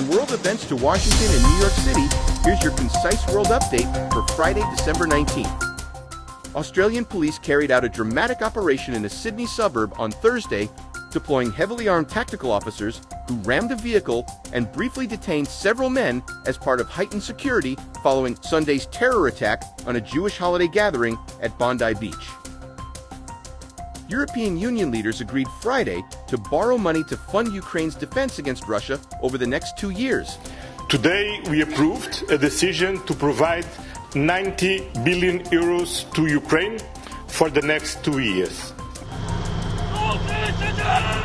From world events to Washington and New York City, here's your concise world update for Friday, December 19th. Australian police carried out a dramatic operation in a Sydney suburb on Thursday, deploying heavily armed tactical officers who rammed a vehicle and briefly detained several men as part of heightened security following Sunday's terror attack on a Jewish holiday gathering at Bondi Beach. European Union leaders agreed Friday to borrow money to fund Ukraine's defense against Russia over the next 2 years. Today we approved a decision to provide 90 billion euros to Ukraine for the next 2 years.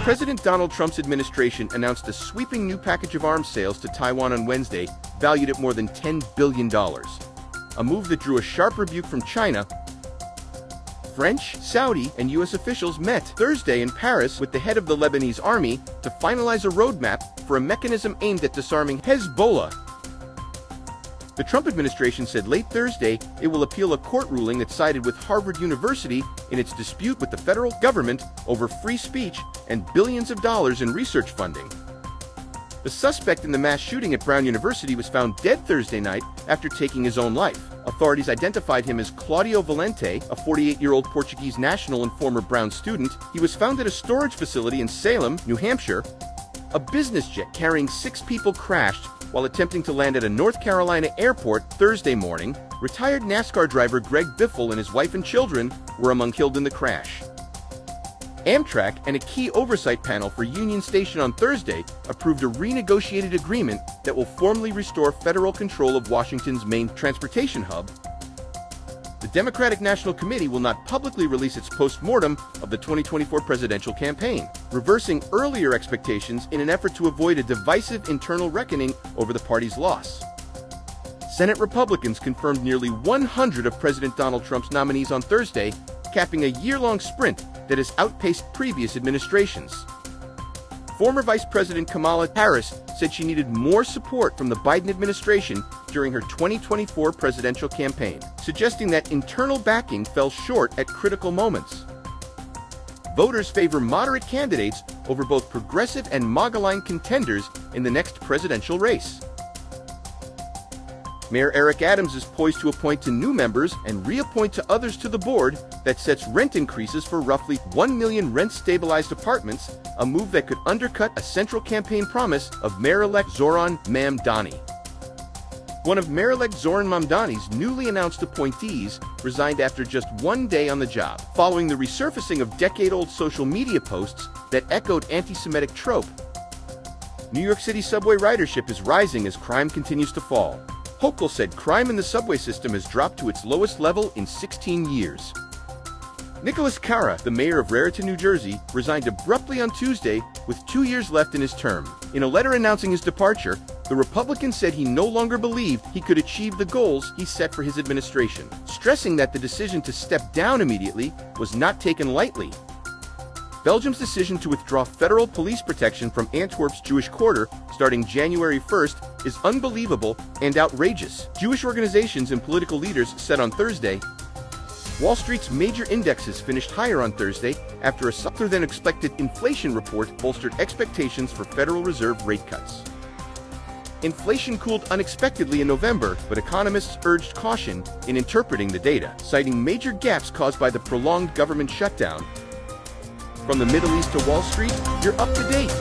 President Donald Trump's administration announced a sweeping new package of arms sales to Taiwan on Wednesday, valued at more than $10 billion. A move that drew a sharp rebuke from China. French, Saudi, and U.S. officials met Thursday in Paris with the head of the Lebanese army to finalize a roadmap for a mechanism aimed at disarming Hezbollah. The Trump administration said late Thursday it will appeal a court ruling that sided with Harvard University in its dispute with the federal government over free speech and billions of dollars in research funding. The suspect in the mass shooting at Brown University was found dead Thursday night after taking his own life. Authorities identified him as Claudio Valente, a 48-year-old Portuguese national and former Brown student. He was found at a storage facility in Salem, New Hampshire. A business jet carrying 6 people crashed while attempting to land at a North Carolina airport Thursday morning. Retired NASCAR driver Greg Biffle and his wife and children were among killed in the crash. Amtrak and a key oversight panel for Union Station on Thursday approved a renegotiated agreement that will formally restore federal control of Washington's main transportation hub. The Democratic National Committee will not publicly release its post-mortem of the 2024 presidential campaign, reversing earlier expectations in an effort to avoid a divisive internal reckoning over the party's loss. Senate Republicans confirmed nearly 100 of President Donald Trump's nominees on Thursday, capping a year-long sprint that has outpaced previous administrations. Former Vice President Kamala Harris said she needed more support from the Biden administration during her 2024 presidential campaign, suggesting that internal backing fell short at critical moments. Voters favor moderate candidates over both progressive and MAGA-aligned contenders in the next presidential race. Mayor Eric Adams is poised to appoint 2 new members and reappoint to others to the board that sets rent increases for roughly 1 million rent-stabilized apartments, a move that could undercut a central campaign promise of Mayor-elect Zoran Mamdani. One of Mayor-elect Zoran Mamdani's newly announced appointees resigned after just 1 day on the job, following the resurfacing of decade-old social media posts that echoed anti-Semitic trope. New York City subway ridership is rising as crime continues to fall. Hochul said crime in the subway system has dropped to its lowest level in 16 years. Nicholas Cara, the mayor of Raritan, New Jersey, resigned abruptly on Tuesday with 2 years left in his term. In a letter announcing his departure, the Republican said he no longer believed he could achieve the goals he set for his administration, stressing that the decision to step down immediately was not taken lightly. Belgium's decision to withdraw federal police protection from Antwerp's Jewish quarter starting January 1st is unbelievable and outrageous, Jewish organizations and political leaders said on Thursday. Wall Street's major indexes finished higher on Thursday after a softer-than-expected inflation report bolstered expectations for Federal Reserve rate cuts. Inflation cooled unexpectedly in November, but economists urged caution in interpreting the data, citing major gaps caused by the prolonged government shutdown. From the Middle East to Wall Street, you're up to date.